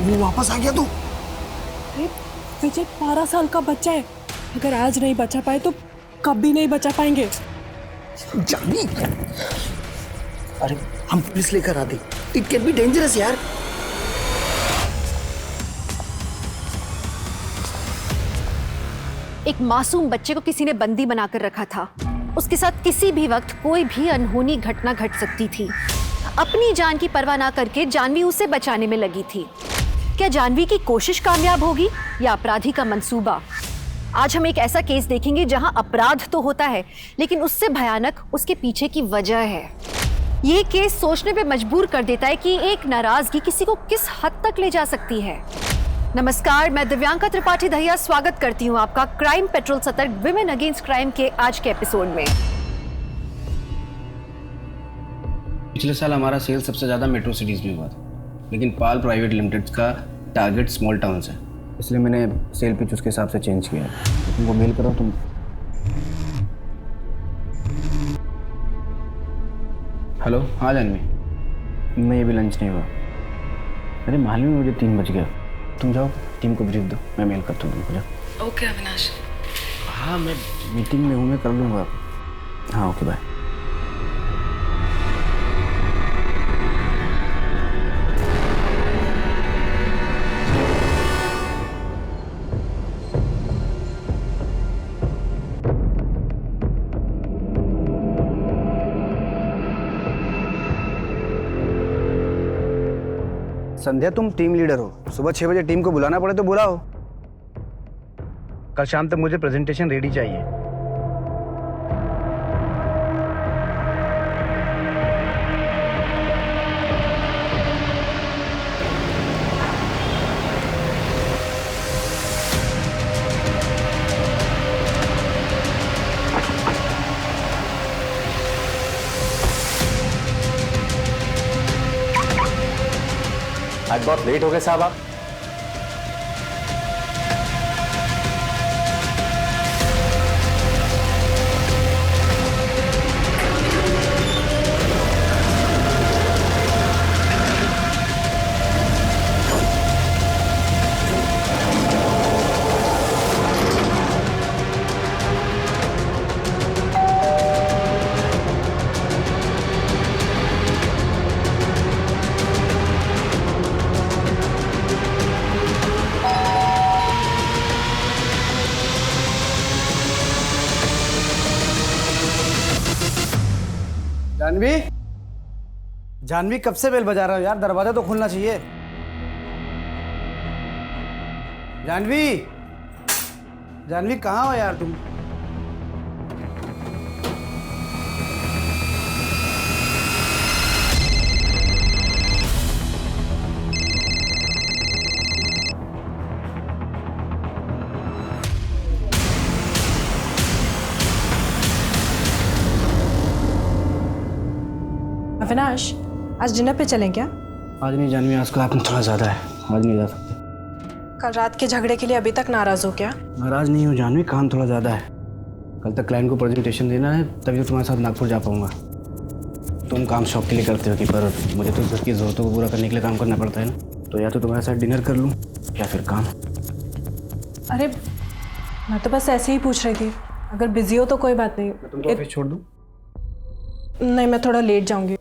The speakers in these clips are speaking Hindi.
वो वापस आ गया तो? अरे विजय 12 साल का बच्चा है, अगर आज नहीं बचा पाए तो कभी नहीं बचा पाएंगे। जानवी, अरे हम पुलिस लेकर आते, इट कैन बी डेंजरस यार। एक मासूम बच्चे को किसी ने बंदी बनाकर रखा था। उसके साथ किसी भी वक्त कोई भी अनहोनी घटना घट सकती थी। अपनी जान की परवाह ना करके जानवी उसे बचाने में लगी थी। क्या जानवी की कोशिश कामयाब होगी या अपराधी का मंसूबा? आज हम एक ऐसा केस देखेंगे जहां अपराध तो होता है, लेकिन उससे भयानक उसके पीछे की वजह है। ये केस सोचने पे मजबूर कर देता है कि एक नाराजगी किसी को किस हद तक ले जा सकती है। नमस्कार, मैं दिव्यांका त्रिपाठी दहिया स्वागत करती हूँ आपका क्राइम पेट्रोल सतर्क विमेन अगेंस्ट क्राइम के आज के एपिसोड में। पिछले साल हमारा सेल सबसे ज़्यादा मेट्रो सिटीज़ में हुआ था, लेकिन पाल प्राइवेट लिमिटेड का टारगेट स्मॉल टाउन्स है, इसलिए मैंने सेल पिच उसके हिसाब से चेंज किया है। तुमको मेल करो तुम। हेलो, हाँ जानवी, मैं ये भी लंच नहीं हुआ। अरे मालूम है मुझे 3 बज गया। तुम जाओ, टीम को ब्रीफ दो, मैं मेल करता हूँ तुमको। जाओ। ओके अविनाश। हाँ, मैं मीटिंग में हूँ, मैं कर लूँगा। हाँ ओके, बाय। संध्या, तुम टीम लीडर हो, सुबह 6 बजे टीम को बुलाना पड़े तो बुलाओ। कल शाम तक मुझे प्रेजेंटेशन रेडी चाहिए। आज बहुत लेट हो गए साहब आप। जानवी, जानवी कब से बेल बजा रहा हो यार? दरवाजा तो खुलना चाहिए। जानवी, जानवी कहाँ हो यार तुम? अविनाश, आज डिनर पे चलें क्या? आज नहीं जानवी, आज का आपने थोड़ा ज़्यादा है, आज नहीं जा सकते। कल रात के झगड़े के लिए अभी तक नाराज हो क्या? नाराज नहीं हूँ जानवी, काम थोड़ा ज़्यादा है। कल तक क्लाइंट को प्रेजेंटेशन देना है, तभी तो तुम्हारे साथ नागपुर जा पाऊँगा। तुम काम शौक के लिए करते हो कि, पर मुझे तो घर की ज़रूरतों को पूरा करने के लिए काम करना पड़ता है ना। तो या तो तुम्हारे साथ डिनर कर लूँ या फिर काम। अरे मैं तो बस ऐसे ही पूछ रही थी, अगर बिजी हो तो कोई बात नहीं। मैं तुमको ऑफिस छोड़ दूँ? नहीं, मैं थोड़ा लेट जाऊंगी।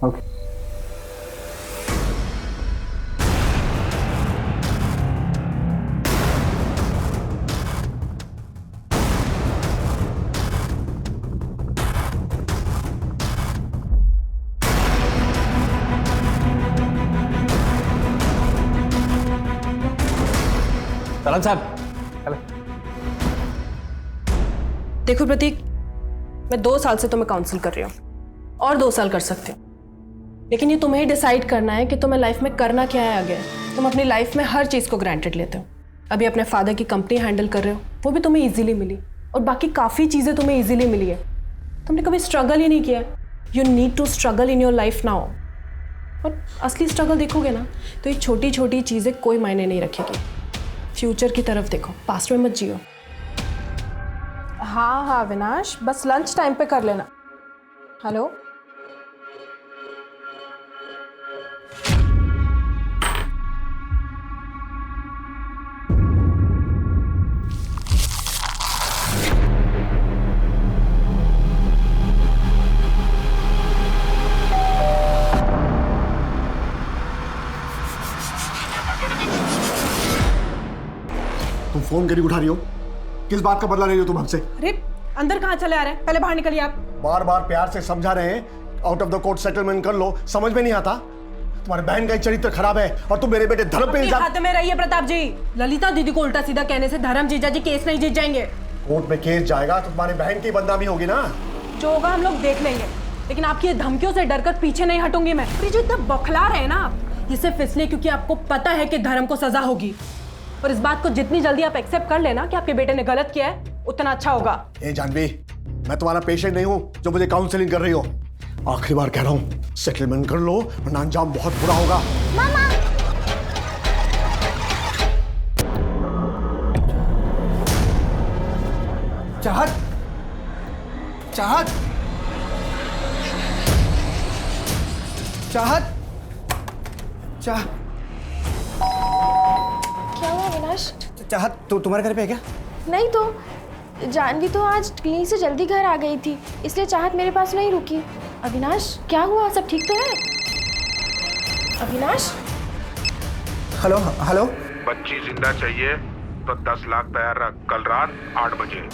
ओके। तलन साहब, देखो प्रतीक, मैं 2 साल से तुम्हें काउंसिल कर रही हूँ और 2 साल कर सकती हूँ, लेकिन ये तुम्हें ही डिसाइड करना है कि तुम्हें लाइफ में करना क्या है आगे। तुम अपनी लाइफ में हर चीज़ को ग्रांटेड लेते हो। अभी अपने फादर की कंपनी हैंडल कर रहे हो, वो भी तुम्हें इजीली मिली, और बाकी काफ़ी चीज़ें तुम्हें इजीली मिली है। तुमने कभी स्ट्रगल ही नहीं किया। You need to struggle in your life now. और असली स्ट्रगल देखोगे ना, तो ये छोटी छोटी चीज़ें कोई मायने नहीं रखेगी। फ्यूचर की तरफ देखो, पास्ट में मत जियो। हाँ हाँ अविनाश, बस लंच टाइम पे कर लेना। हेलो, फोन क्यों नहीं उठा रही हो? किस बात का बदला ले रही हो तुम हमसे? अरे अंदर कहाँ चले आ रहे हैं? पहले बाहर निकलिए आप। बार बार प्यार से समझा रहे हैं, out of the court settlement कर लो, समझ में नहीं आता? तुम्हारे बहन का ही चरित्र खराब है और तुम मेरे बेटे धर्म पे इल्जाम। हाथ में रहिए प्रताप जी। ललिता दीदी को उल्टा सीधा कहने से धर्म जीजा जी केस नहीं जीत जाएंगे। कोर्ट में केस जाएगा तो तुम्हारी बहन की बदनामी होगी ना। जो होगा हम लोग देख लेंगे, लेकिन आपकी ये धमकियों से डरकर पीछे नहीं हटूंगी मैं। और ये जो इतना बौखला रहे हैं ना आप, ये सिर्फ इसलिए क्योंकि आपको पता है कि धर्म को सजा होगी। और इस बात को जितनी जल्दी आप एक्सेप्ट कर लेना कि आपके बेटे ने गलत किया है, उतना अच्छा होगा। ए जानवी, मैं तुम्हारा पेशेंट नहीं हूं जो मुझे काउंसलिंग कर रही हो। आखिरी बार कह रहा हूं, सेटलमेंट कर लो वरना अंजाम बहुत बुरा होगा। मामा चाहत, चाहत, चाहत, चाह क्या हुआ अविनाश? चाहत, तो तुम्हारे घर पे है क्या? नहीं तो जानवी तो आज क्लिनिक से जल्दी घर आ गई थी, इसलिए चाहत मेरे पास नहीं रुकी। अविनाश क्या हुआ, सब ठीक तो है? Avinash hello hello. बच्ची जिंदा चाहिए तो 10 लाख तैयार रख। कल रात 8 बजे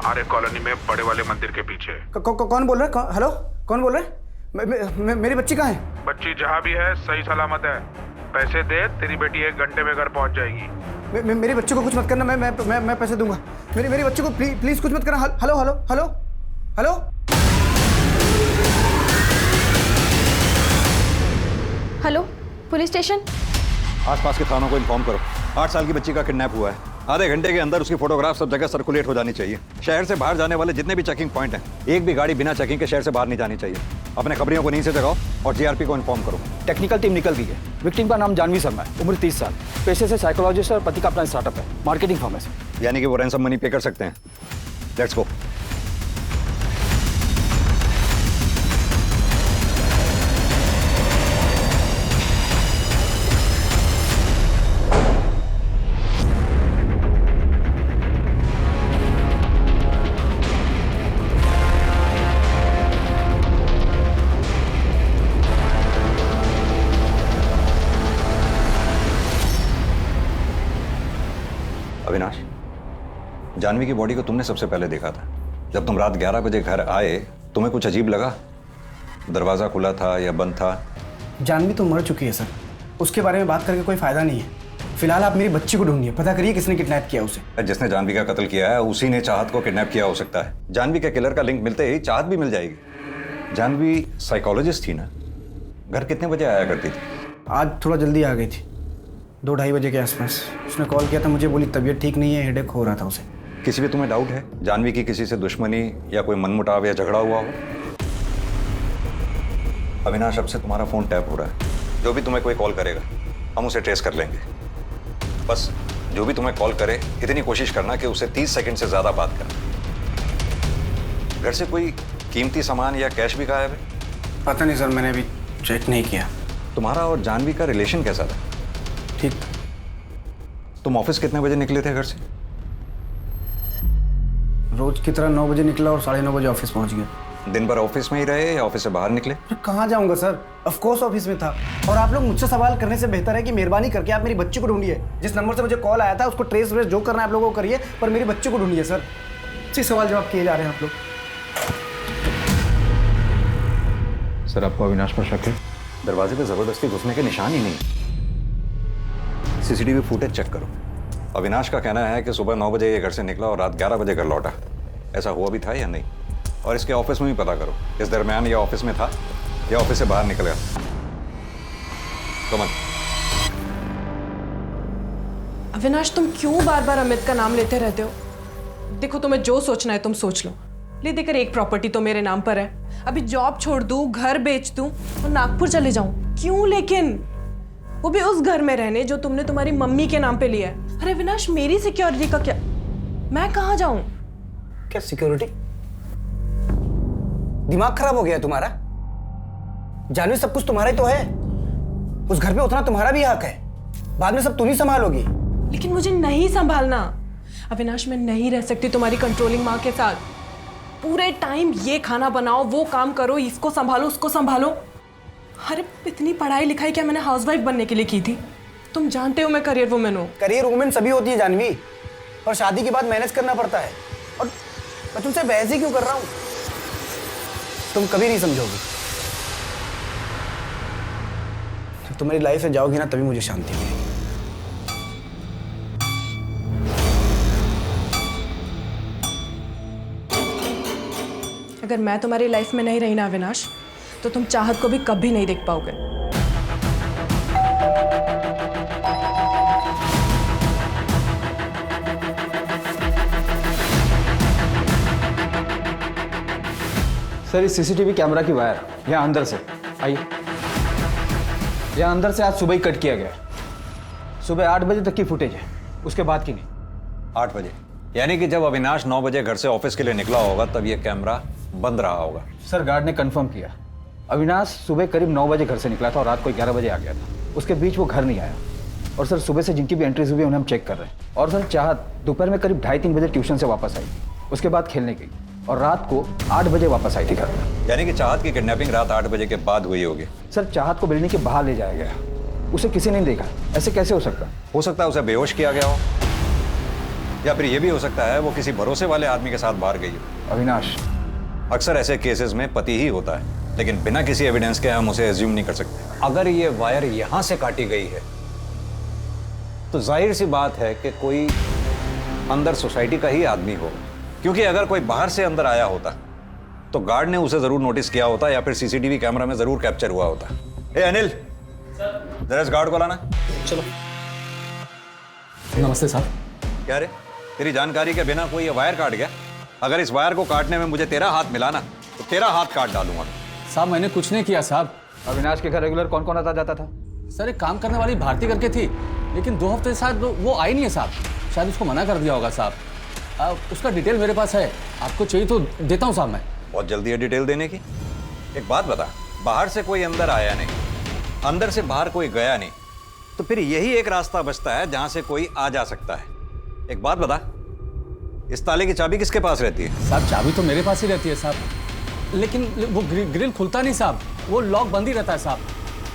आर्य कॉलोनी में बड़े वाले मंदिर के पीछे। कौन बोल रहा है? हेलो, कौन बोल रहा है? मेरी बच्ची कहाँ है? बच्ची जहाँ भी है सही सलामत है। पैसे दे, तेरी बेटी 1 घंटे में घर पहुँच जाएगी। मेरी बच्ची को कुछ मत करना, मैं पैसे दूंगा। मेरी बच्ची को प्लीज कुछ मत करना। Hello hello hello hello. Hello, police station. आसपास के थानों को इन्फॉर्म करो। 8 साल की बच्ची का किडनैप हुआ है। आधे घंटे के अंदर उसकी फोटोग्राफ सब जगह सर्कुलेट हो जानी चाहिए। शहर से बाहर जाने वाले जितने भी चेकिंग पॉइंट हैं, एक भी गाड़ी बिना चेकिंग के शहर से बाहर नहीं जानी चाहिए। अपने खबरियों को नींद से जगाओ और जीआरपी को इन्फॉर्म करो। टेक्निकल टीम निकल गई है। विक्टिम का नाम जानवी शर्मा है, उम्र 30 साल, पेशे से साइकोलॉजिस्ट और पति का अपना स्टार्टअप है, मार्केटिंग फर्म है। यानी कि वो रैंसम मनी पे कर सकते हैं। Let's go. अविनाश, जानवी की बॉडी को तुमने सबसे पहले देखा था। जब तुम रात 11 बजे घर आए, तुम्हें कुछ अजीब लगा? दरवाजा खुला था या बंद था? जानवी तो मर चुकी है सर, उसके बारे में बात करके कोई फायदा नहीं है। फिलहाल आप मेरी बच्ची को ढूंढिए, पता करिए किसने किडनैप किया उसे। जिसने जानवी का कत्ल किया है उसी ने चाहत को किडनैप किया हो सकता है। जानवी के किलर का लिंक मिलते ही चाहत भी मिल जाएगी। जानवी साइकोलॉजिस्ट थी ना, घर कितने बजे आया करती थी? आज थोड़ा जल्दी आ गई थी, 2-2:30 बजे के आसपास। उसने कॉल किया था मुझे, बोली तबीयत ठीक नहीं है, हेडेक हो रहा था उसे। किसी भी तुम्हें डाउट है जानवी की किसी से दुश्मनी या कोई मनमुटाव या झगड़ा हुआ हो? अविनाश, अब से तुम्हारा फोन टैप हो रहा है। जो भी तुम्हें कोई कॉल करेगा हम उसे ट्रेस कर लेंगे। बस जो भी तुम्हें कॉल करे इतनी कोशिश करना कि उसे 30 सेकंड से ज्यादा बात करना। घर से कोई कीमती सामान या कैश भी गायब है? पता नहीं सर, मैंने अभी चेक नहीं किया। तुम्हारा और जानवी का रिलेशन कैसा था? ठीक। तुम ऑफिस कितने बजे निकले थे घर से? रोज की तरह 9 बजे निकला और 9:30 बजे ऑफिस पहुंच गया। दिन भर ऑफिस में ही रहे या ऑफिस से बाहर निकले? कहाँ जाऊंगा सर, ऑफ कोर्स ऑफिस में था। और आप लोग मुझसे सवाल करने से बेहतर है कि मेहरबानी करके आप मेरी बच्ची को ढूंढिए। जिस नंबर से मुझे कॉल आया था उसको ट्रेस व्रेस जो करना है आप लोगों को करिए, पर मेरी बच्ची को ढूंढिए सर। इसी सवाल जवाब किए जा रहे हैं आप लोग। सर, आपको अविनाश पर शक है? दरवाजे पे जबरदस्ती घुसने के निशान ही नहीं। सीसीटीवी फुटेज चेक करो। अविनाश का कहना है कि सुबह 9 बजे ये घर से निकला और रात 11 बजे घर लौटा। ऐसा हुआ भी था या नहीं? और इसके ऑफिस में भी पता करो, इस दरमियान ये ऑफिस में था या ऑफिस से बाहर निकल गया। कमन। अविनाश, तुम क्यों बार बार अमित का नाम लेते रहते हो? देखो, तुम्हें जो सोचना है तुम सोच लो। ले देकर एक प्रॉपर्टी तो मेरे नाम पर है। अभी जॉब छोड़ दूं, घर बेच दूं और नागपुर चले जाऊं? क्यों लेकिन? वो भी उस घर में रहने जो तुमने तुम्हारी मम्मी के नाम पे लिया है। अरे अविनाश, मेरी सिक्योरिटी का क्या? मैं कहाँ जाऊं? क्या सिक्योरिटी? दिमाग खराब हो गया तुम्हारा? जानवी, सब कुछ तुम्हारा ही तो है। उस घर पे उतना तुम्हारा भी हक है। बाद में सब तुम ही संभालोगी। लेकिन मुझे नहीं संभालना अविनाश। मैं नहीं रह सकती तुम्हारी कंट्रोलिंग माँ के साथ। पूरे टाइम ये खाना बनाओ, वो काम करो, इसको संभालो, उसको संभालो। अरे इतनी पढ़ाई लिखाई क्या मैंने हाउसवाइफ बनने के लिए की थी? तुम जानते हो मैं करियर वुमेन हूँ। करियर वुमेन सभी होती है जानवी, और शादी के बाद मैनेज करना पड़ता है। और मैं तुमसे बहस ही क्यों कर रहा हूं? तुम कभी नहीं समझोगी। जब तुम मेरी लाइफ में जाओगी ना तभी मुझे शांति मिलेगी। अगर मैं तुम्हारी लाइफ में नहीं रही ना अविनाश, तो तुम चाहत को भी कभी नहीं देख पाओगे। सर इस सीसीटीवी कैमरा की वायर यहाँ अंदर से आइए, यहाँ अंदर से आज सुबह ही कट किया गया है। सुबह 8 बजे तक की फुटेज है, उसके बाद की नहीं। 8 बजे यानी कि जब अविनाश 9 बजे घर से ऑफिस के लिए निकला होगा तब ये कैमरा बंद रहा होगा। सर गार्ड ने कंफर्म किया, अविनाश सुबह करीब 9 बजे घर से निकला था और रात को 11 बजे आ गया था। उसके बीच वो घर नहीं आया। और सर सुबह से जिनकी भी एंट्रीज हुई उन्हें हम चेक कर रहे हैं। और सर चाहत दोपहर में करीब 2:30-3 बजे ट्यूशन से वापस आई थी, उसके बाद खेलने गई और रात को 8 बजे वापस आई थी घर। यानी कि चाहत की किडनैपिंग रात 8 बजे के बाद हुई होगी। सर चाहत को बिल्डिंग के बाहर ले जाया गया, उसे किसी ने नहीं देखा। ऐसे कैसे हो सकता? हो सकता है उसे बेहोश किया गया हो, या फिर यह भी हो सकता है वो किसी भरोसे वाले आदमी के साथ बाहर गई हो। अविनाश, अक्सर ऐसे केसेस में पति ही होता है, लेकिन बिना किसी एविडेंस के हम उसे एज्यूम नहीं कर सकते। अगर ये वायर यहां से काटी गई है तो जाहिर सी बात है कि कोई अंदर सोसाइटी का ही आदमी होगा, क्योंकि अगर कोई बाहर से अंदर आया होता तो गार्ड ने उसे जरूर नोटिस किया होता या फिर सीसीटीवी कैमरा में जरूर कैप्चर हुआ होता। ए अनिल, जरा इस गार्ड को लाना। चलो। नमस्ते साहब। क्या रे, तेरी जानकारी के बिना कोई ये वायर काट गया? अगर इस वायर को काटने में मुझे तेरा हाथ मिला ना तो तेरा हाथ काट डालूंगा। साहब मैंने कुछ नहीं किया साहब। अविनाश के घर रेगुलर कौन कौन आता जाता था? सर एक काम करने वाली भारती करके थी, लेकिन 2 हफ्ते से वो आई नहीं है साहब। शायद उसको मना कर दिया होगा साहब। उसका डिटेल मेरे पास है, आपको चाहिए तो देता हूँ साहब मैं। बहुत जल्दी है डिटेल देने की। एक बात बता, बाहर से कोई अंदर आया नहीं, अंदर से बाहर कोई गया नहीं, तो फिर यही एक रास्ता बचता है जहां से कोई आ जा सकता है। एक बात बता, इस ताले की चाबी किसके पास रहती है? साहब चाबी तो मेरे पास ही रहती है साहब, लेकिन वो ग्रिल खुलता नहीं साहब, वो लॉक बंद ही रहता है साहब।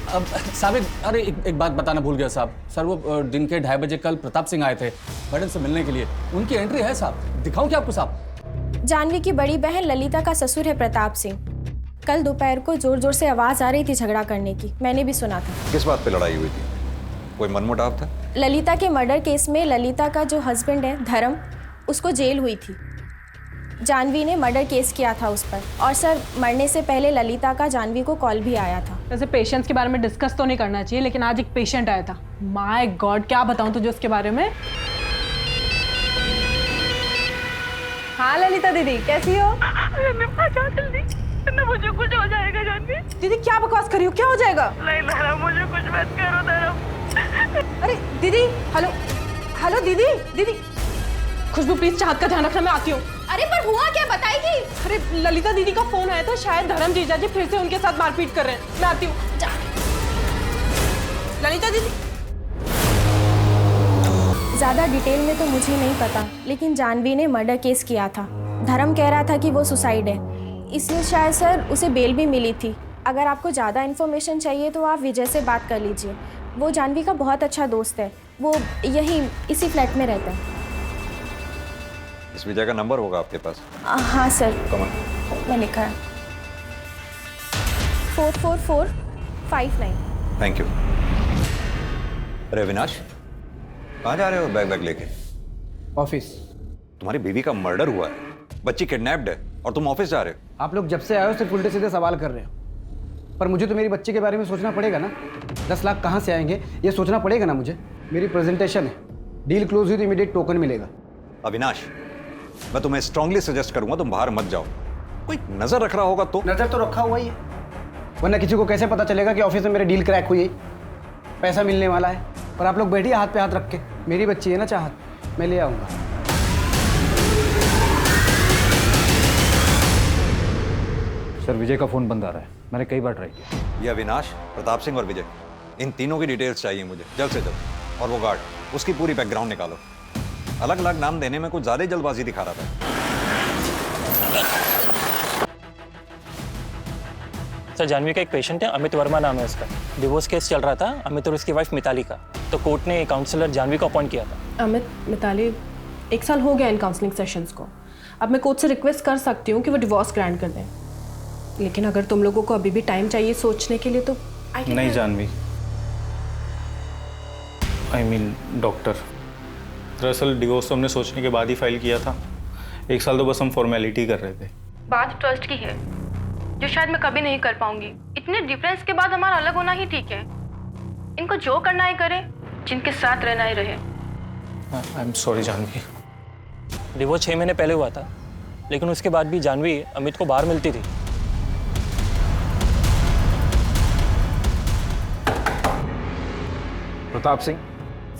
अब साहब अरे एक बात बताना भूल गया साहब। सर वो दिन के 2:30 बजे कल प्रताप सिंह आए थे मैडम से मिलने के लिए, उनकी एंट्री है साहब, दिखाऊं क्या आपको साहब? जानवी की बड़ी बहन ललिता का ससुर है प्रताप सिंह। कल दोपहर को जोर जोर से आवाज आ रही थी झगड़ा करने की, मैंने भी सुना था। किस बात पे लड़ाई हुई थी? कोई मनमुटाव था? ललिता के मर्डर केस में ललिता का जो हस्बैंड है धर्म, उसको जेल हुई थी। जानवी ने मर्डर केस किया था उस पर। और सर मरने से पहले ललिता का जानवी को कॉल भी आया था। वैसे पेशेंट्स के बारे में डिस्कस तो नहीं करना चाहिए, लेकिन आज एक पेशेंट आया था। माय गॉड, क्या बताऊं तुझे उसके बारे में। हाँ ललिता दीदी, कैसी हो? मुझे कुछ हो जाएगा जानवी। दीदी क्या बकवास करी हो, क्या हो जाएगा? नहीं धर्म, मुझे कुछ मत करो धर्म। अरे दीदी, हेलो हेलो दीदी, दीदी खुशबू प्लीज चाहत का ध्यान रखना, मैं आती हूँ। अरे पर हुआ क्या, बताएगी? अरे ललिता दीदी का फोन आया था, शायद धर्म जीजा जी फिर से उनके साथ मारपीट कर रहे हैं। मैं आती हूँ। ललिता दीदी। ज्यादा डिटेल में तो मुझे नहीं पता, लेकिन जानवी ने मर्डर केस किया था। धर्म कह रहा था कि वो सुसाइड है, इसलिए शायद सर उसे बेल भी मिली थी। अगर आपको ज़्यादा इन्फॉर्मेशन चाहिए तो आप विजय से बात कर लीजिए, वो जानवी का बहुत अच्छा दोस्त है, वो यहीं इसी फ्लैट में रहता है। इस विजय का नंबर होगा आपके पास? हाँ सर, कमन, मैं लिखा है 44459। Thank you. अरे अविनाश, कहाँ जा रहे हो बैग लेके? ऑफिस। तुम्हारी बीवी का मर्डर हुआ है, बच्ची किडनैप्ड है और तुम ऑफिस जा रहे हो? आप लोग जब से आए हो सिर्फ उल्टे सीधे सवाल कर रहे हो, पर मुझे तो मेरी बच्ची के बारे में सोचना पड़ेगा ना। 10 लाख कहाँ से आएंगे ये सोचना पड़ेगा ना मुझे। मेरी प्रेजेंटेशन है, डील क्लोज हुई तो इमीडिएट टोकन मिलेगा। अविनाश, मैं तुम्हें स्ट्रांगली सजेस्ट करूंगा तुम बाहर मत जाओ। कोई नजर रख रहा होगा तो? नजर तो रखा हुआ ही है, वरना किसी को कैसे पता चलेगा कि ऑफिस में मेरी डील क्रैक हुई है, पैसा मिलने वाला है। और आप लोग बैठिए हाथ पे हाथ रख के, मेरी बच्ची है ना चाहत, मैं ले आऊँगा। सर विजय का फोन बंद आ रहा है, मैंने कई बार ट्राई किया। ये अविनाश, प्रताप सिंह और विजय, इन तीनों की डिटेल्स चाहिए मुझे जल्द से जल्द। और वो गार्ड, उसकी पूरी बैकग्राउंड निकालो। अलग अलग नाम देने में कुछ ज्यादा ही जल्दबाजी दिखा रहा था। सर जानवी का एक पेशेंट है, अमित वर्मा नाम है उसका। डिवोर्स केस चल रहा था अमित और उसकी वाइफ मिताली का, तो कोर्ट ने काउंसलर जानवी को अपॉइंट किया था। अमित, मिताली, 1 साल हो गया इन काउंसलिंग सेशंस को। अब मैं कोर्ट से रिक्वेस्ट कर सकती हूँ कि वो डिवोर्स ग्रांट कर दें, लेकिन अगर तुम लोगों को अभी भी टाइम चाहिए सोचने के लिए तो नहीं जानवी, आई मीन डॉक्टर, दरअसल डिवोर्स तो हमने सोचने के बाद ही फाइल किया था। 1 साल तो बस हम फॉर्मेलिटी कर रहे थे। बात ट्रस्ट की है जो शायद मैं कभी नहीं कर पाऊंगी। इतने डिफरेंस के बाद हमारा अलग होना ही ठीक है। इनको जो करना है करे, जिनके साथ रहना ही रहे। I am sorry Janhvi. Divorce 6 महीने पहले हुआ था, लेकिन उसके बाद भी जानवी अमित को बाहर मिलती थी। प्रताप सिंह।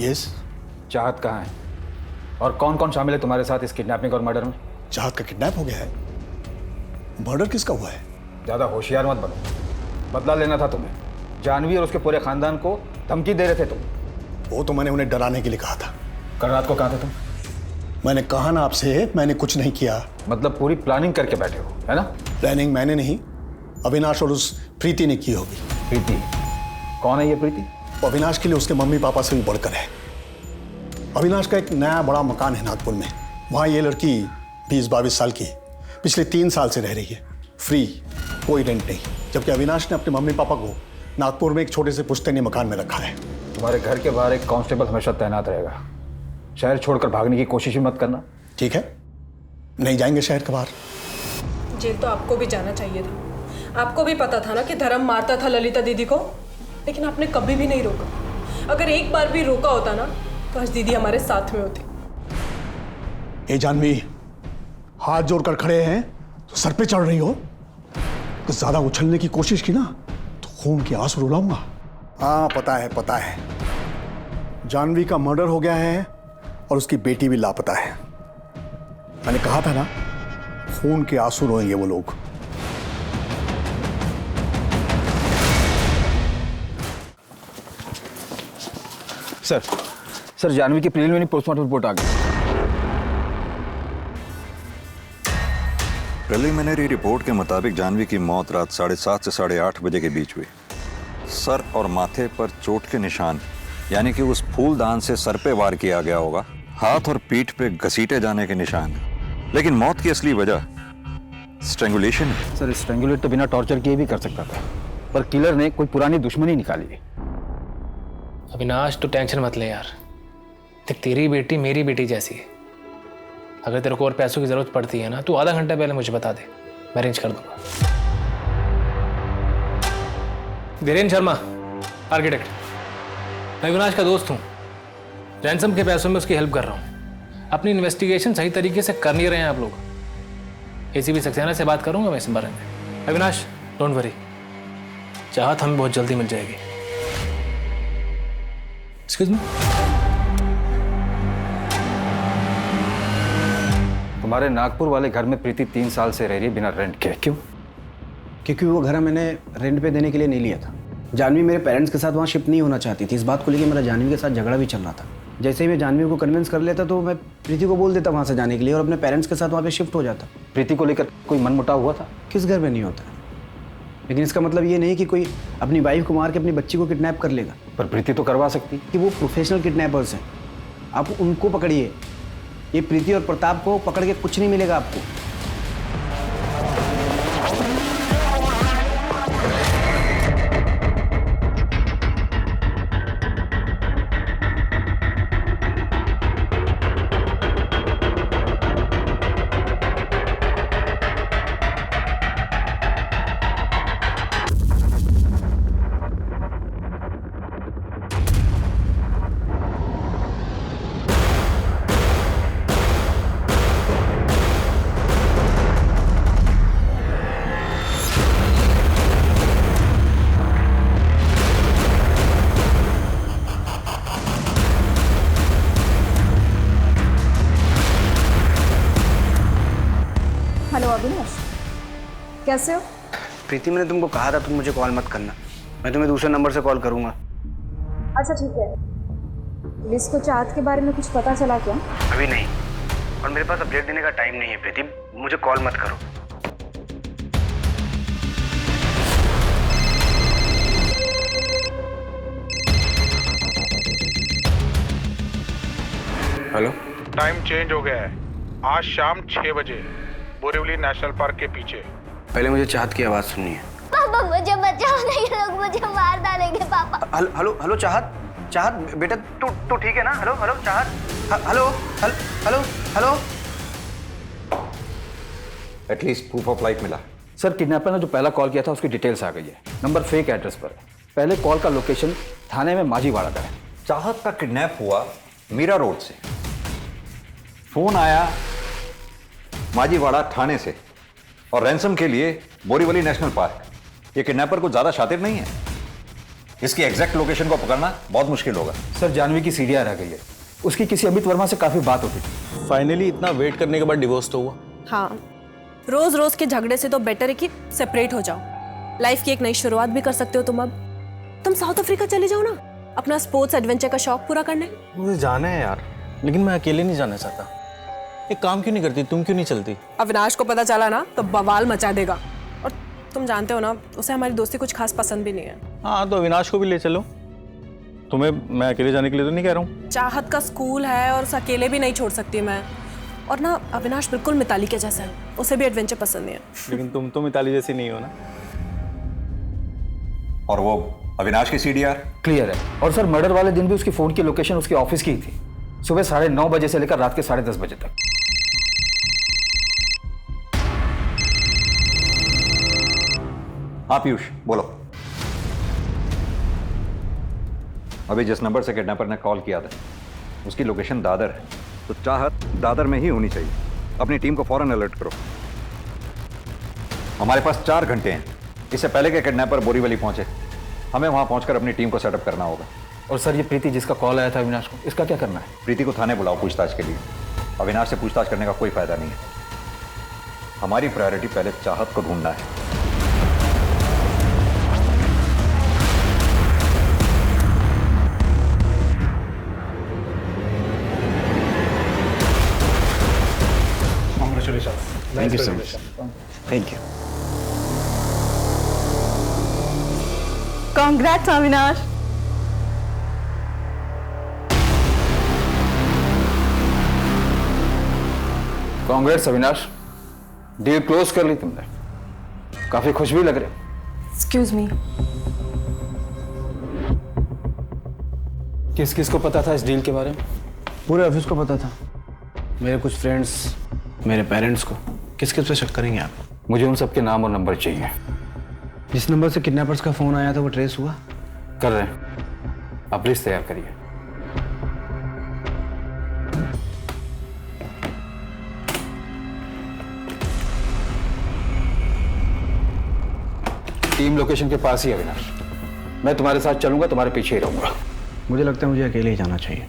यस। चाहत कहाँ है और कौन कौन शामिल है तुम्हारे साथ इस किडनैपिंग और मर्डर में? चाहत का किडनैप हो गया है? मर्डर किसका हुआ है? ज्यादा होशियार मत बनो, बदला लेना था तुम्हें। जानवी और उसके पूरे खानदान को धमकी दे रहे थे तुम। वो तो मैंने उन्हें डराने के लिए कहा था। कल रात को कहाँ थे तुम? मैंने कहा ना आपसे, मैंने कुछ नहीं किया। मतलब पूरी प्लानिंग करके बैठे हो, है ना? प्लानिंग मैंने नहीं, अविनाश और उस प्रीति ने की होगी। प्रीति? कौन है ये प्रीति? अविनाश के लिए उसके मम्मी पापा से भी बढ़कर है। अविनाश का एक नया बड़ा मकान है नागपुर में। वहाँ ये लड़की 20-22 साल की पिछले 3 साल से रह रही है, फ्री, कोई रेंट नहीं। जबकि अविनाश ने अपने मम्मी पापा को नागपुर में एक छोटे से पुश्तैनी मकान में रखा है। तुम्हारे घर के बाहर एक कांस्टेबल हमेशा तैनात रहेगा। शहर छोड़कर भागने की कोशिश भी मत करना। ठीक है, नहीं जाएंगे शहर के बाहर। जेल तो आपको भी जाना चाहिए था। आपको भी पता था ना कि धर्म मारता था ललिता दीदी को, लेकिन आपने कभी भी नहीं रोका। अगर एक बार भी रोका होता ना तो आज दीदी हमारे साथ में होती। ए जानवी, हाथ जोड़कर खड़े हैं तो सर पे चढ़ रही हो। कुछ ज्यादा उछलने की कोशिश की ना तो खून के आंसू रुलाऊंगा। हाँ पता है, पता है। जानवी का मर्डर हो गया है और उसकी बेटी भी लापता है। मैंने कहा था ना, खून के आंसू रोएंगे वो लोग। सर जानवी की प्रिलिमिनरी पोस्टमार्टम रिपोर्ट आ गई। प्रिलिमिनरी रिपोर्ट के मुताबिक जानवी की मौत रात 7:30 से 8:30 बजे के बीच हुई। सर और माथे पर चोट के निशान, यानी कि उस फूलदान से सर पे वार किया गया होगा। हाथ और पीठ पे घसीटे जाने के निशान, लेकिन मौत की असली वजह स्ट्रैंगुलेशन है। सर स्ट्रैंगुलेट तो बिना टॉर्चर किए भी कर सकता था, पर किलर ने कोई पुरानी दुश्मनी निकाली। अविनाश तो टेंशन मत ले यार, देख तेरी बेटी मेरी बेटी जैसी है। अगर तेरे को और पैसों की जरूरत पड़ती है ना, तू आधा घंटा पहले मुझे बता दे, मैं अरेंज कर दूंगा। धीरेन्द्र शर्मा, आर्किटेक्ट। मैं अविनाश का दोस्त हूँ। रैंसम के पैसों में उसकी हेल्प कर रहा हूँ। अपनी इन्वेस्टिगेशन सही तरीके से कर नहीं रहे हैं आप लोग। एसीपी सक्सेना से बात करूंगा मैं इस बारे में। अविनाश डोंट वरी, चाहत हमें बहुत जल्दी मिल जाएगी। Excuse me. तुम्हारे नागपुर वाले घर में प्रीति 3 साल से रह रही है बिना रेंट के। क्यों? क्योंकि वो घर मैंने रेंट पे देने के लिए नहीं लिया था। जानवी मेरे पेरेंट्स के साथ वहाँ शिफ्ट नहीं होना चाहती थी। इस बात को लेकर मेरा जानवी के साथ झगड़ा भी चल रहा था। जैसे ही मैं जानवी को कन्विंस कर लेता तो मैं प्रीति को बोल देता वहाँ से जाने के लिए और अपने पेरेंट्स के साथ वहाँ पे शिफ्ट हो जाता। प्रीति को लेकर कोई मनमुटाव हुआ था? किस घर में नहीं होता, लेकिन इसका मतलब ये नहीं कि कोई अपनी वाइफ को मार के अपनी बच्ची को किडनैप कर लेगा। पर प्रीति तो करवा सकती कि वो प्रोफेशनल किडनैपर्स हैं, आप उनको पकड़िए। ये प्रीति और प्रताप को पकड़ के कुछ नहीं मिलेगा आपको। हेलो अविनाश, कैसे हो? प्रीति, मैंने तुमको कहा था तुम मुझे कॉल मत करना। मैं तुम्हें दूसरे नंबर से कॉल करूंगा। अच्छा ठीक है। पुलिस को चाहत के बारे में कुछ पता चला क्या? अभी नहीं, और मेरे पास अपडेट देने का टाइम नहीं है। प्रीति, मुझे कॉल मत करो। हेलो। टाइम चेंज हो गया है। आज शाम 6 बजे बोरीवली नेशनल पार्क के पीछे। पहले मुझे चाहत की आवाज़ सुननी है। पापा मुझे बचाओ, नहीं लोग मुझे मार डालेंगे पापा। हेलो हेलो चाहत, चाहत बेटा तू ठीक है ना? हेलो हेलो चाहत, hello hello hello. At least proof of life मिला। सर किडनैपर ने जो पहला कॉल किया था उसकी डिटेल्स आ गई है। नंबर फेक एड्रेस पर है। पहले कॉल का लोकेशन थाने में माझीवाड़ा का है। चाहत का किडनैप हुआ मीरा रोड से, फोन आया माझीवाड़ा थाने से, और रैंसम के लिए बोरीवली नेशनल पार्क। ये किडनैपर को ज्यादा शातिर नहीं है। इसकी एग्जैक्ट लोकेशन को पकड़ना बहुत मुश्किल होगा। सर जानवी की सीढ़ियां रह गई है। उसकी किसी अमित वर्मा से काफी बात होती थी। फाइनली इतना वेट करने के बाद डिवोर्स तो हुआ। हाँ, रोज रोज के झगड़े से तो बेटर है कि सेपरेट हो जाओ। लाइफ की एक नई शुरुआत भी कर सकते हो तुम। अब तुम साउथ अफ्रीका चले जाओ ना, अपना स्पोर्ट्स एडवेंचर का शौक पूरा करने। मुझे जाना है यार, लेकिन मैं अकेले नहीं जाना चाहता। एक काम क्यों नहीं करती, तुम क्यों नहीं चलती? अविनाश को पता चला ना तो बवाल मचा देगा, और तुम जानते हो ना उसे हमारी दोस्ती कुछ खास पसंद भी नहीं है। हाँ तो अविनाश को भी ले चलो। तुम्हें मैं अकेले जाने के लिए तो नहीं कह रहा हूँ। चाहत का स्कूल है और उसे अकेले भी नहीं छोड़ सकती मैं। और ना अविनाश बिल्कुल मिताली के जैसा है, उसे भी एडवेंचर पसंद नहीं है। लेकिन तुम तो मिताली जैसी नहीं हो ना। और वो अविनाश की सीडीआर क्लियर है। और सर मर्डर वाले दिन भी उसकी फोन की लोकेशन उसके ऑफिस की ही थी, सुबह 9:30 बजे से लेकर रात के 10:30 बजे तक। हाँ पीयूष बोलो। अभी जिस नंबर से किडनैपर ने कॉल किया था उसकी लोकेशन दादर है, तो चाहत दादर में ही होनी चाहिए। अपनी टीम को फौरन अलर्ट करो। हमारे पास 4 घंटे हैं, इससे पहले कि किडनैपर बोरीवली पहुंचे हमें वहां पहुंचकर अपनी टीम को सेटअप करना होगा। और सर ये प्रीति जिसका कॉल आया था अविनाश को, इसका क्या करना है? प्रीति को थाने बुलाओ पूछताछ के लिए। अविनाश से पूछताछ करने का कोई फायदा नहीं है। हमारी प्रायोरिटी पहले चाहत को ढूंढना है। Thank you so much. Thank you. Congrats Avinash. Congrats Avinash, deal close कर ली तुमने। काफी खुश भी लग रहे। एक्सक्यूज मी, किस किस को पता था इस डील के बारे में? पूरे ऑफिस को पता था, मेरे कुछ फ्रेंड्स, मेरे पेरेंट्स को। किस किस पे शक करेंगे आप? मुझे उन सबके नाम और नंबर चाहिए। जिस नंबर से किडनैपर्स का फोन आया था वो ट्रेस हुआ? कर रहे हैं, आप लिस्ट तैयार करिए। टीम लोकेशन के पास ही अविनाश। मैं तुम्हारे साथ चलूंगा, तुम्हारे पीछे ही रहूंगा। मुझे लगता है मुझे अकेले ही जाना चाहिए।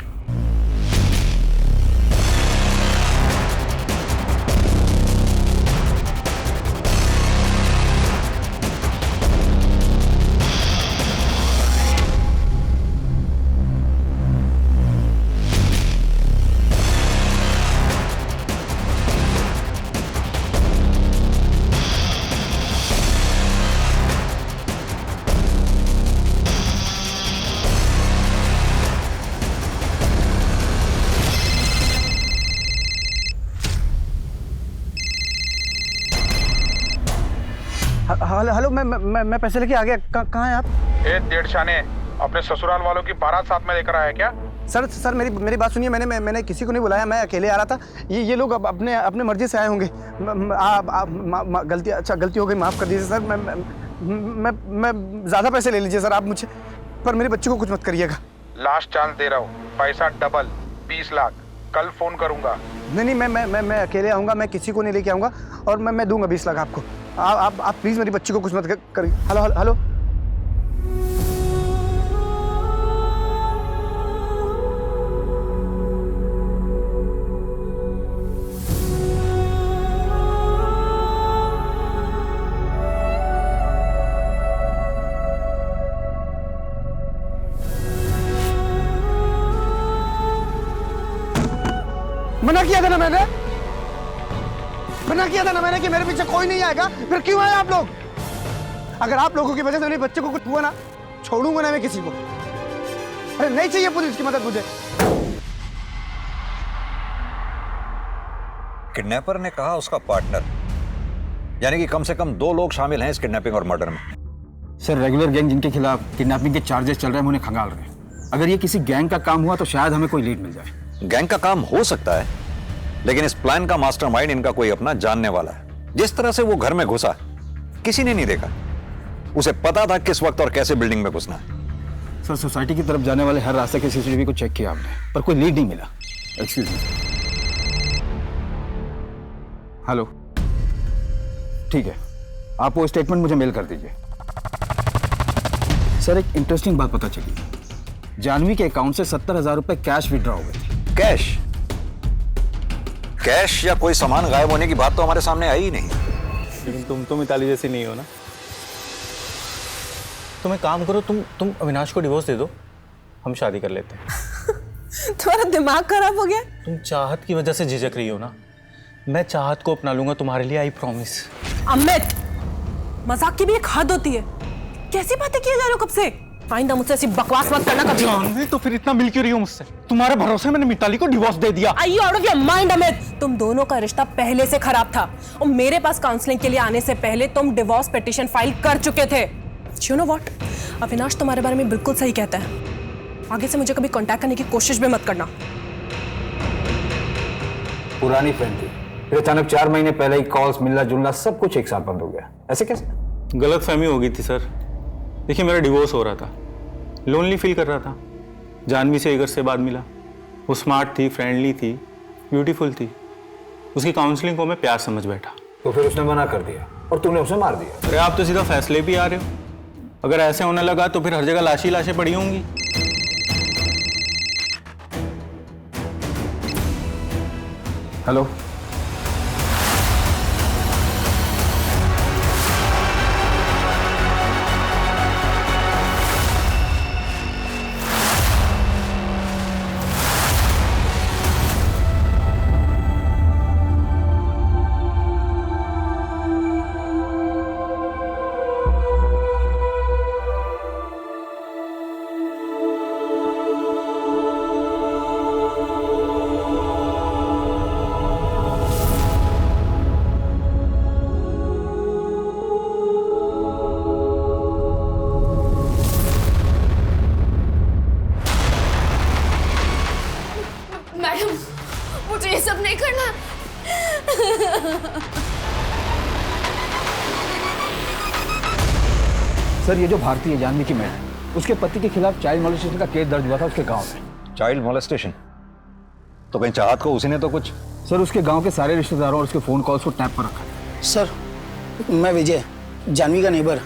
हेलो, मैं पैसे लेके आ गया। कहाँ हैं आप? ए डेढ़ शाने, अपने ससुराल वालों की बारात साथ में लेकर आया क्या? सर मेरी बात सुनिए। मैंने किसी को नहीं बुलाया, मैं अकेले आ रहा था। ये लोग अपने मर्जी से आए होंगे। गलती हो गई, माफ़ कर दीजिए सर। मैं ज़्यादा पैसे ले लीजिए सर आप मुझे, पर मेरे बच्चे को कुछ मत करिएगा। लास्ट चांस दे रहा हूँ, पैसा डबल 20 लाख। कल फोन करूंगा। नहीं, मैं अकेले आऊँगा, मैं किसी को नहीं लेके आऊँगा, और मैं दूंगा 20 लाख आपको। आप प्लीज़ मेरी बच्ची को कुछ मत करिए। हेलो। मना किया था ना मैंने कि मेरे पीछे कोई नहीं आएगा। फिर क्यों आए आप लोग? अगर आप लोगों की वजह से मेरे बच्चे को कुछ हुआ ना, छोड़ूंगा ना मैं किसी को। अरे नहीं चाहिए पुलिस की मदद मुझे। किडनैपर ने कहा उसका पार्टनर, यानी कि कम से कम 2 लोग शामिल हैं इस किडनैपिंग और मर्डर में। सर रेगुलर गैंग जिनके खिलाफ किडनैपिंग के चार्जेस चल रहे हैं, उन्हें खंगाल रहे हैं। अगर ये किसी गैंग का काम हुआ तो शायद हमें कोई लीड मिल जाए। गैंग का काम हो सकता है, लेकिन इस प्लान का मास्टरमाइंड इनका कोई अपना जानने वाला है। जिस तरह से वो घर में घुसा, किसी ने नहीं देखा। उसे पता था किस वक्त और कैसे बिल्डिंग में घुसना है। सर सोसाइटी की तरफ जाने वाले हर रास्ते के सीसीटीवी को चेक किया हमने, पर कोई लीड नहीं मिला। Excuse me. हेलो, ठीक है, आप वो स्टेटमेंट मुझे मेल कर दीजिए। सर एक इंटरेस्टिंग बात पता चली, जानवी के अकाउंट से 70,000 रुपए कैश विड्रॉ हो गए थे। कैश? कैश या कोई सामान गायब होने की बात तो हमारे सामने आई ही नहीं। लेकिन तुम तो मिताली जैसी नहीं हो ना। तुम एक काम करो, तुम अविनाश को डिवोर्स दे दो, हम शादी कर लेते हैं। तुम्हारा दिमाग खराब हो गया? तुम चाहत की वजह से झिझक रही हो ना, मैं चाहत को अपना लूंगा तुम्हारे लिए, आई प्रॉमिस। अमित, मजाक की भी एक हद होती है। कैसी बातें किए जा रहे हो कब से? आइंदा मुझसे ऐसी बकवास मत करना कभी। जानवी तो फिर इतना मिल क्यों रही हो मुझसे? तुम्हारे भरोसे मैंने मिताली को डिवोर्स दे दिया। Are you out of your mind, Amit? तुम दोनों का रिश्ता पहले से खराब था और मेरे पास काउंसलिंग के लिए आने से पहले तुम डिवोर्स पिटीशन फाइल कर चुके थे। You know what? अविनाश तुम्हारे बारे में बिल्कुल सही कहता है। आगे से मुझे कभी कांटेक्ट करने की कोशिश भी मत करना। पुरानी फ्रेंड थी, फिर अचानक 4 महीने पहले ही कॉल्स, मिलना जुलना सब कुछ एक साथ बंद हो गया। ऐसे कैसे? गलतफहमी हो गई थी सर। देखिए मेरा डिवोर्स हो रहा था, लोनली फील कर रहा था। जानवी से 1 अर्से बाद मिला। वो स्मार्ट थी, फ्रेंडली थी, ब्यूटीफुल थी। उसकी काउंसलिंग को मैं प्यार समझ बैठा। तो फिर उसने मना कर दिया और तूने उसे मार दिया। अरे आप तो सीधा फैसले भी आ रहे हो। अगर ऐसे होने लगा तो फिर हर जगह लाश ही लाशें पड़ी होंगी। हेलो, मैडम, मुझे ये सब नहीं करना। सर ये जो भारतीय जानवी की मैडम, उसके पति के खिलाफ चाइल्ड मोलेस्टेशन का केस दर्ज हुआ था उसके गांव में। Child molestation? तो कहीं चाहत को उसी ने तो कुछ? सर उसके गांव के सारे रिश्तेदारों और उसके फोन कॉल्स को टैप पर रखा है। सर मैं विजय, जानवी का नेबर।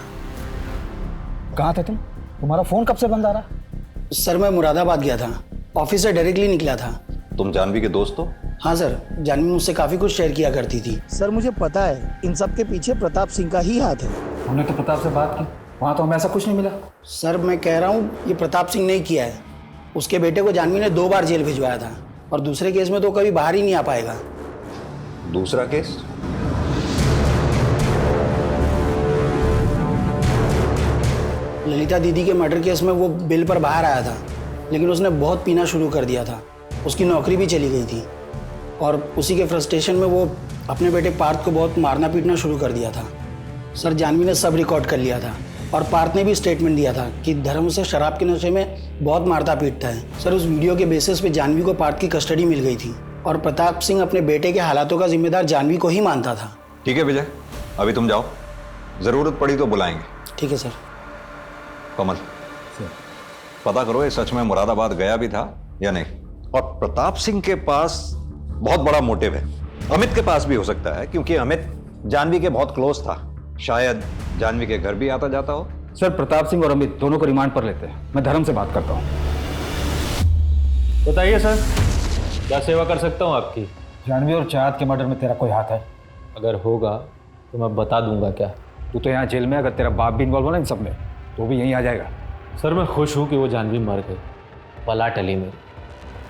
कहाँ थे तुम? तुम्हारा फोन कब से बंद आ रहा? सर मैं मुरादाबाद गया था, ऑफिस से डायरेक्टली निकला था। तुम जानवी के दोस्त हो? हाँ सर, जानवी मुझसे काफी कुछ शेयर किया करती थी। सर मुझे पता है इन सब के पीछे प्रताप सिंह का ही हाथ है। हमने तो प्रताप से बात की, वहाँ तो हमें ऐसा कुछ नहीं मिला। सर मैं कह रहा हूँ ये प्रताप सिंह ने किया है। उसके बेटे को जानवी ने 2 बार जेल भिजवाया था और दूसरे केस में तो कभी बाहर ही नहीं आ पाएगा। दूसरा केस? ललिता दीदी के मर्डर केस में वो बेल पर बाहर आया था, लेकिन उसने बहुत पीना शुरू कर दिया था। उसकी नौकरी भी चली गई थी और उसी के फ्रस्ट्रेशन में वो अपने बेटे पार्थ को बहुत मारना पीटना शुरू कर दिया था। सर जानवी ने सब रिकॉर्ड कर लिया था और पार्थ ने भी स्टेटमेंट दिया था कि धर्म उसे शराब के नशे में बहुत मारता पीटता है। सर उस वीडियो के बेसिस पे जानवी को पार्थ की कस्टडी मिल गई थी और प्रताप सिंह अपने बेटे के हालातों का जिम्मेदार जानवी को ही मानता था। ठीक है विजय, अभी तुम जाओ, जरूरत पड़ी तो बुलाएंगे। ठीक है सर। कमल पता करो ये सच में मुरादाबाद गया भी था या नहीं। और प्रताप सिंह के पास बहुत बड़ा मोटिव है, अमित के पास भी हो सकता है, क्योंकि अमित जानवी के बहुत क्लोज था। शायद जानवी के घर भी आता जाता हो। सर प्रताप सिंह और अमित दोनों को रिमांड पर लेते हैं, मैं धर्म से बात करता हूँ। बताइए सर, क्या सेवा कर सकता हूँ आपकी? जानवी और चाहत के मर्डर में तेरा कोई हाथ है? अगर होगा तो मैं बता दूंगा। क्या तू तो यहाँ जेल में, अगर तेरा बाप भी इन्वॉल्व हो ना इन सब में तो भी यहीं आ जाएगा। सर मैं खुश हूँ कि वो जानवी मर गई, पला टली मेरी,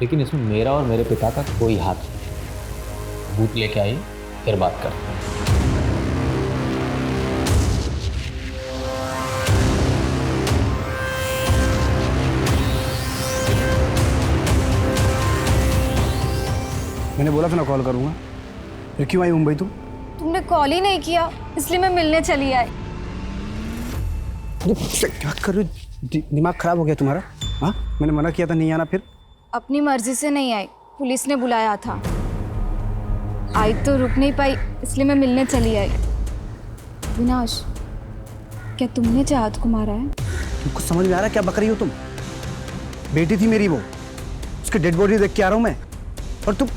लेकिन इसमें मेरा और मेरे पिता का कोई हाथ नहीं। भूत लेके आई, फिर बात करते हैं। मैंने बोला था ना कॉल करूँगा। फिर क्यों आई मुंबई तुम? तुमने कॉल ही नहीं किया, इसलिए मैं मिलने चली आई। क्या कर रहे हो? दिमाग खराब हो गया तुम्हारा? हाँ, मैंने मना किया था नहीं आना, फिर अपनी मर्जी से नहीं आई, पुलिस ने बुलाया था। आई तो रुक नहीं पाई, इसलिए मैं मिलने चली आई। विनाश, क्या तुमने चाहत को मारा है? तुमको समझ में आ रहा है क्या बक रही हो तुम? बेटी थी मेरी वो, उसकी डेड बॉडी देख के आ रहा हूँ मैं, और तुम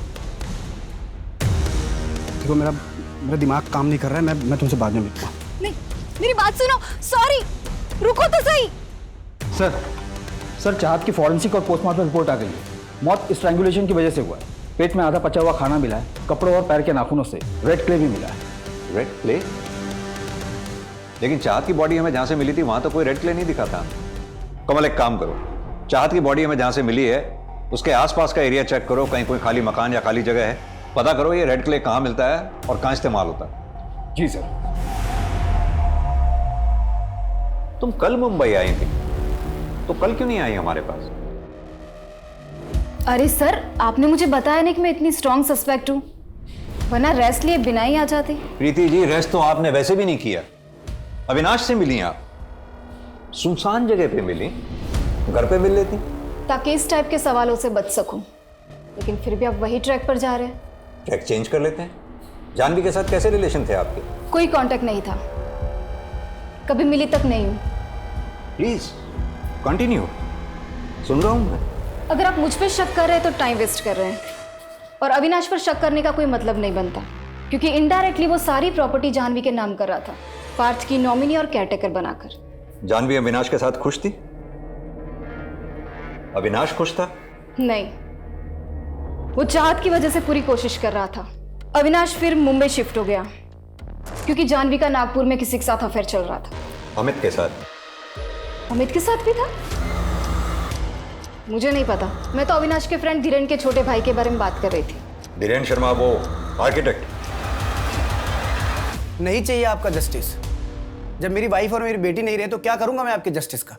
देखो मेरा दिमाग काम नहीं कर रहा है। मैं तुमसे बाद में मिलता हूँ। नहीं, मेरी बात सुनो। सॉरी, रुको तो सही। सर चाहत की फॉरेंसिक और पोस्टमार्टम रिपोर्ट आ गई है। मौत स्ट्रैंगुलेशन की वजह से हुआ है। पेट में आधा पचा हुआ खाना मिला है, कपड़ों और पैर के नाखूनों से रेड क्ले भी मिला है। Red clay? लेकिन चाहत की बॉडी हमें जहां से मिली थी वहां तो कोई रेड क्ले नहीं दिखा था। कमल एक काम करो, चाहत की बॉडी हमें जहां से मिली है उसके आसपास का एरिया चेक करो, कहीं कोई खाली मकान या खाली जगह है, पता करो ये रेड क्ले कहां मिलता है और कहां इस्तेमाल होता है। जी सर। तुम कल मुंबई आई थी तो कल क्यों नहीं आई हमारे पास? अरे सर, आपने मुझे बताया नहीं कि मैं इतनी स्ट्रॉन्ग सस्पेक्ट हूँ, वरना रेस्ट लिए बिना ही आ जाती। प्रीति जी, रेस्ट तो आपने वैसे भी नहीं किया। अविनाश से मिली आप, सुनसान जगह पे मिली, घर पे मिल लेती ताकि इस टाइप के सवालों से बच सकूं। लेकिन फिर भी आप वही ट्रैक पर जा रहे हैं। ट्रैक चेंज कर लेते हैं। जानवी के साथ कैसे रिलेशन थे आपके? कोई कांटेक्ट नहीं था, कभी मिली तक नहीं हूं। प्लीज कंटिन्यू, सुन रहा हूं मैं। अगर आप मुझ पर शक कर रहे हैं तो टाइम वेस्ट कर रहे हैं, और अविनाश पर शक करने का कोई मतलब नहीं बनता, क्योंकि इनडायरेक्टली वो सारी प्रॉपर्टी जानवी के नाम कर रहा था, पार्थ की नॉमिनी और केयरटेकर बनाकर। जानवी अविनाश के साथ खुश थी? अविनाश खुश था? नहीं, वो चाहत की वजह से पूरी कोशिश कर रहा था। अविनाश फिर मुंबई शिफ्ट हो गया क्योंकि जानवी का नागपुर में किसी के साथ अफेयर चल रहा था। अमित के साथ? अमित के साथ भी था? मुझे नहीं पता, मैं तो अविनाश के फ्रेंड धीरेन के छोटे भाई के बारे में बात कर रही थी। धीरेन शर्मा, वो आर्किटेक्ट? नहीं चाहिए आपका जस्टिस। जब मेरी वाइफ और मेरी बेटी नहीं रहे तो क्या करूंगा मैं आपके जस्टिस का?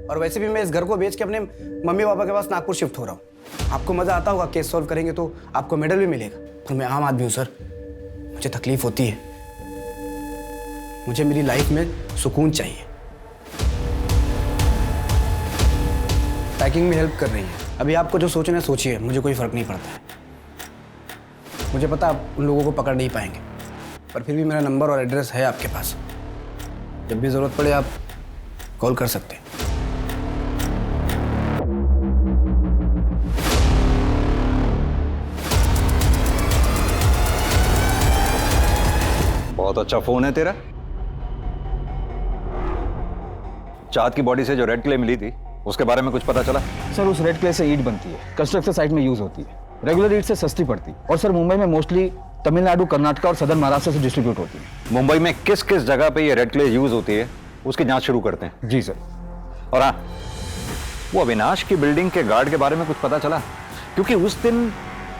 और वैसे भी मैं इस घर को बेच के अपने मम्मी पापा के पास नागपुर शिफ्ट हो रहा हूँ। आपको मजा आता होगा, केस सॉल्व करेंगे तो आपको मेडल भी मिलेगा, पर मैं आम आदमी हूँ सर, मुझे तकलीफ होती है। मुझे मेरी लाइफ में सुकून चाहिए। पैकिंग में हेल्प कर रही है, अभी आपको जो सोचना है सोचिए, मुझे कोई फर्क नहीं पड़ता है। मुझे पता आप उन लोगों को पकड़ नहीं पाएंगे, पर फिर भी मेरा नंबर और एड्रेस है आपके पास, जब भी जरूरत पड़े आप कॉल कर सकते हैं। बहुत अच्छा फोन है तेरा। चाँद की बॉडी से जो रेड क्ले मिली थी उसके बारे में कुछ पता चला? सर उस रेड क्ले से ईंट बनती है, कंस्ट्रक्शन साइट में यूज होती है। रेगुलर ईंट से सस्ती पड़ती है, और सर मुंबई में मोस्टली तमिलनाडु, कर्नाटक और सदर्न महाराष्ट्र से डिस्ट्रीब्यूट होती है। मुंबई में किस किस जगह पे ये रेड क्ले यूज होती है उसकी जांच शुरू करते हैं। जी सर। और हाँ, वो अविनाश की बिल्डिंग के गार्ड के बारे में कुछ पता चला? क्योंकि उस दिन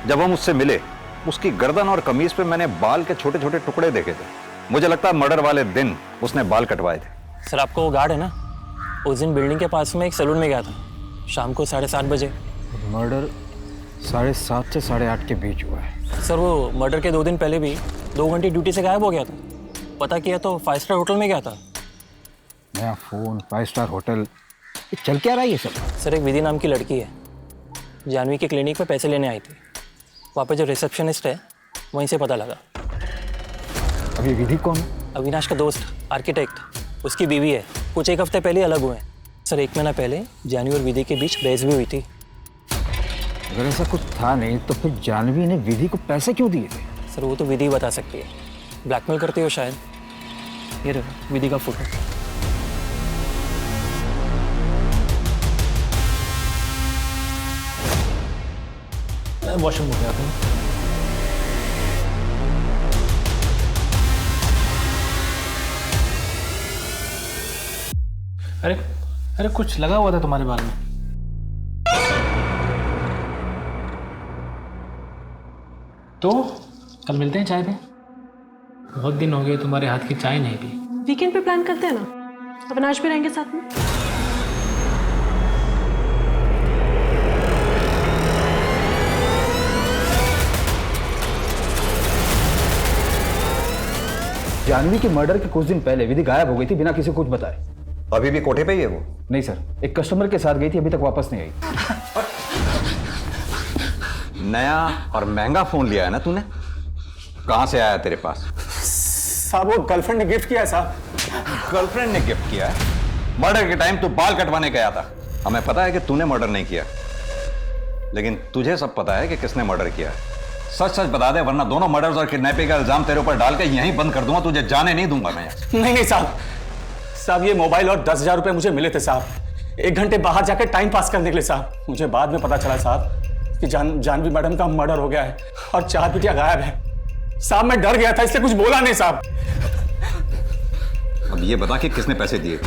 जब हम उससे मिले उसकी गर्दन और कमीज पे मैंने बाल के छोटे छोटे टुकड़े देखे थे। मुझे लगता है मर्डर वाले दिन उसने बाल कटवाए थे। सर आपको वो गार्ड है ना, उस दिन बिल्डिंग के पास में एक सैलून में गया था शाम को 7:30 बजे। मर्डर 7:30 से 8:30 के बीच हुआ है। सर वो मर्डर के 2 दिन पहले भी 2 घंटे ड्यूटी से गायब हो गया था। पता किया तो 5 स्टार होटल में गया था। नया फोन, 5 स्टार होटल, चल क्या रहा है ये सब? सर एक विधि नाम की लड़की है, जानवी के क्लिनिक में पैसे लेने आई थी। वहाँ पे जो रिसेप्शनिस्ट है वहीं से पता लगा। अभी विधि कौन है? अविनाश का दोस्त, आर्किटेक्ट, उसकी बीवी है। कुछ 1 हफ्ते पहले अलग हुए हैं। सर 1 महीना पहले जानवी और विधि के बीच बहस भी हुई थी। अगर ऐसा कुछ था नहीं तो फिर जानवी ने विधि को पैसे क्यों दिए थे? सर वो तो विधि बता सकती है, ब्लैकमेल करती हो शायद। ये रहा विधि का फोटो। वॉशरूम हो गया था। अरे अरे कुछ लगा हुआ था तुम्हारे बाल में। तो कल मिलते हैं चाय पे। बहुत दिन हो गए तुम्हारे हाथ की चाय नहीं पी। वीकेंड पे प्लान करते हैं ना, अविनाश भी रहेंगे साथ में। जानवी के मर्डर के कुछ दिन पहले विधि गायब हो गई थी बिना किसी को कुछ बताए। अभी भी कोठे पे ही है वो? नहीं सर, एक कस्टमर के साथ गई थी, अभी तक वापस नहीं आई। नया और महंगा फोन लिया है ना तूने? कहां से आया तेरे पास? साहब वो गर्लफ्रेंड ने गिफ्ट किया है साहब। गर्लफ्रेंड ने गिफ्ट किया है? मर्डर के टाइम तू बाल कटवाने गया था। हमें पता है कि तूने मर्डर नहीं किया, लेकिन तुझे सब पता है कि किसने मर्डर किया है। सच सच बता दे, वरना दोनों मर्डर्स और किडनैपिंग का इल्जाम तेरे ऊपर डाल के यहीं बंद कर दूंगा, तुझे जाने नहीं दूंगा मैं। नहीं साहब, ये मोबाइल और 10,000 रुपए मुझे मिले थे साहब, 1 घंटे बाहर जाकर टाइम पास करने के लिए साहब। मुझे बाद में पता चला साहब कि जानवी मैडम का मर्डर हो गया है और 4 बिटिया गायब है साहब। मैं डर गया था, इसलिए कुछ बोला नहीं साहब। अब ये बता कि किसने पैसे दिए?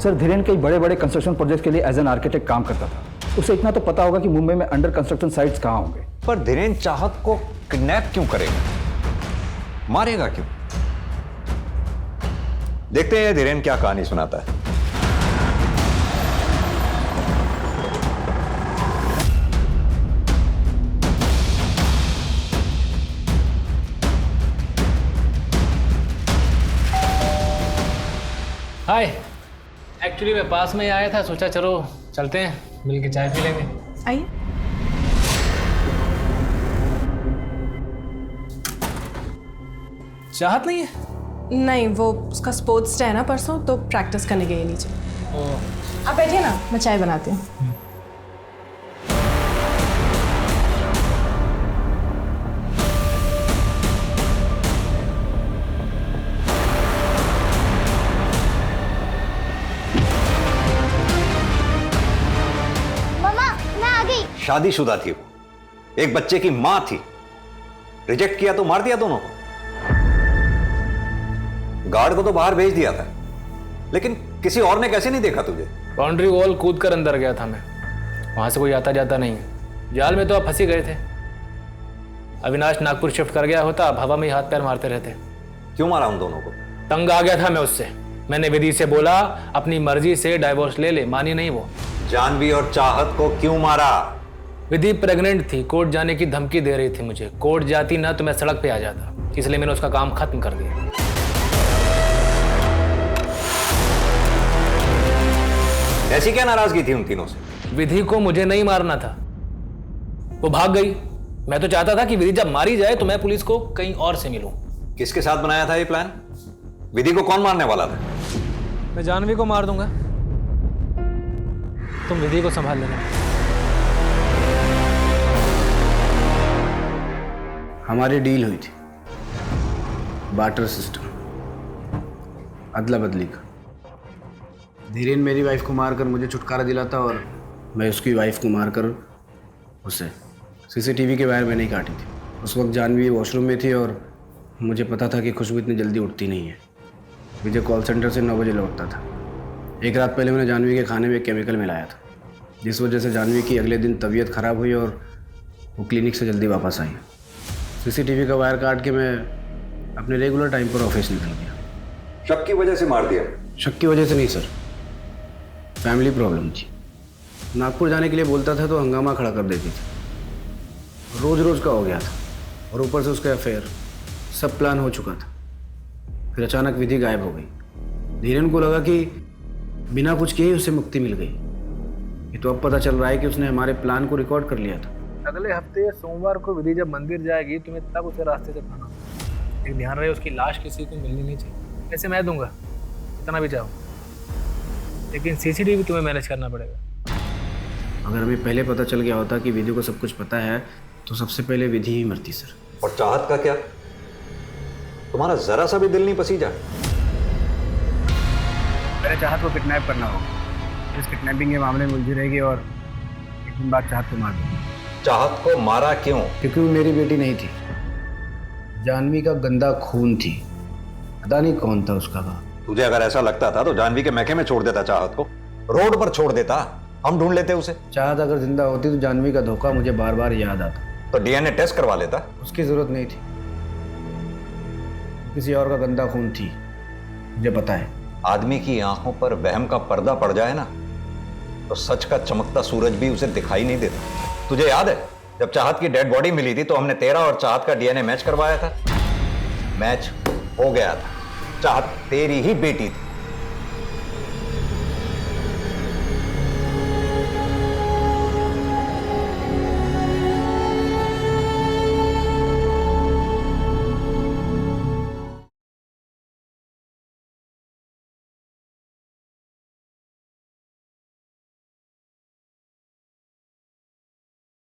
सर, धीरेन कई बड़े बड़े कंस्ट्रक्शन प्रोजेक्ट के लिए एज एन आर्किटेक्ट काम करता था। उसे इतना तो पता होगा कि मुंबई में अंडर कंस्ट्रक्शन साइट्स कहां होंगे। पर धीरेन चाहत को किडनैप क्यों करेगा? मारेगा क्यों? देखते हैं धीरेन क्या कहानी सुनाता है। हाय, एक्चुअली मैं पास में ही आया था, सोचा चलो चलते हैं, मिल के चाय पी लेंगे। आइए। चाहत नहीं है? नहीं, वो उसका स्पोर्ट्स डे है ना परसों, तो प्रैक्टिस करने गई नीचे। आप बैठिए ना, मैं चाय बनाती हूँ। शादीशुदा थी वो, एक बच्चे की मां थी। रिजेक्ट किया तो मार दिया दोनों को। गार्ड को तो बाहर भेज दिया था, लेकिन किसी और ने कैसे नहीं देखा तुझे? बाउंड्री वॉल कूद कर अंदर गया था मैं, वहां से कोई आता जाता नहीं है। जाल में तो आप फंसी गए थे। अविनाश नागपुर शिफ्ट कर गया होता, आप हवा में ही हाथ पैर मारते रहते। क्यों मारा उन दोनों को? तंग आ गया था मैं उससे। मैंने विधि से बोला अपनी मर्जी से डाइवोर्स ले ले, मानी नहीं वो। जानवी और चाहत को क्यों मारा? विधि प्रेग्नेंट थी, कोर्ट जाने की धमकी दे रही थी मुझे। कोर्ट जाती ना तो मैं सड़क पे आ जाता, इसलिए मैंने उसका काम खत्म कर दिया। ऐसी क्या नाराजगी थी उन तीनों से? विधि को मुझे नहीं मारना था, वो भाग गई। मैं तो चाहता था कि विधि जब मारी जाए तो मैं पुलिस को कहीं और से मिलूं। किसके साथ बनाया था ये प्लान? विधि को कौन मारने वाला था? मैं जानवी को मार दूंगा, तुम विधि को संभाल लेना। हमारी डील हुई थी, बार्टर सिस्टम, अदला बदली का। धीरेन मेरी वाइफ को मारकर मुझे छुटकारा दिलाता और मैं उसकी वाइफ को मारकर उसे। सीसीटीवी के वायर मैंने ही काटी थी। उस वक्त जानवी वॉशरूम में थी और मुझे पता था कि खुशबू इतनी जल्दी उठती नहीं है। विजय कॉल सेंटर से 9 बजे लौटता था। एक रात पहले मैंने जानवी के खाने में केमिकल मिलाया था, जिस वजह से जानवी की अगले दिन तबीयत खराब हुई और वो क्लिनिक से जल्दी वापस आई। सीसीटीवी का वायर काट के मैं अपने रेगुलर टाइम पर ऑफिस निकल गया। शक की वजह से मार दिया? शक की वजह से नहीं सर, फैमिली प्रॉब्लम थी। नागपुर जाने के लिए बोलता था तो हंगामा खड़ा कर देती थी। रोज रोज का हो गया था और ऊपर से उसका अफेयर। सब प्लान हो चुका था, फिर अचानक विधि गायब हो गई। धीरेन को लगा कि बिना कुछ किए उससे मुक्ति मिल गई। ये तो अब पता चल रहा है कि उसने हमारे प्लान को रिकॉर्ड कर लिया था। अगले हफ्ते सोमवार को विधि जब मंदिर जाएगी तुम्हें तब उसे रास्ते से पाना। एक ध्यान रहे उसकी लाश किसी को मिलनी नहीं चाहिए। ऐसे मैं दूंगा इतना भी चाहो, लेकिन सीसीटीवी तुम्हें मैनेज करना पड़ेगा। अगर हमें पहले पता चल गया होता कि विधि को सब कुछ पता है तो सबसे पहले विधि ही मरती सर। और चाहत का क्या? तुम्हारा जरा सा भी दिल नहीं पसीजा? पहले चाहत को किडनैप करना होगा, इस किडनैपिंग के मामले में उलझी रहेगी और एक दिन बाद चाहत को मार दूंगा। चाहत को मारा क्यों? क्योंकि वो मेरी बेटी नहीं थी, जानवी का गंदा खून थी। पता नहीं कौन था उसका बाप। तुझे अगर ऐसा लगता था तो जानवी के महके में छोड़ देता, चाहत को रोड पर छोड़ देता, हम ढूंढ लेते उसे। चाहत अगर जिंदा होती तो जानवी का धोखा मुझे बार बार याद आता। तो डीएनए टेस्ट करवा लेता। उसकी जरूरत नहीं थी, किसी और का गंदा खून थी, मुझे पता है। आदमी की आंखों पर वहम का पर्दा पड़ जाए ना तो सच का चमकता सूरज भी उसे दिखाई नहीं देता। तुझे याद है जब चाहत की डेड बॉडी मिली थी तो हमने तेरा और चाहत का डीएनए मैच करवाया था। मैच हो गया था। चाहत तेरी ही बेटी थी।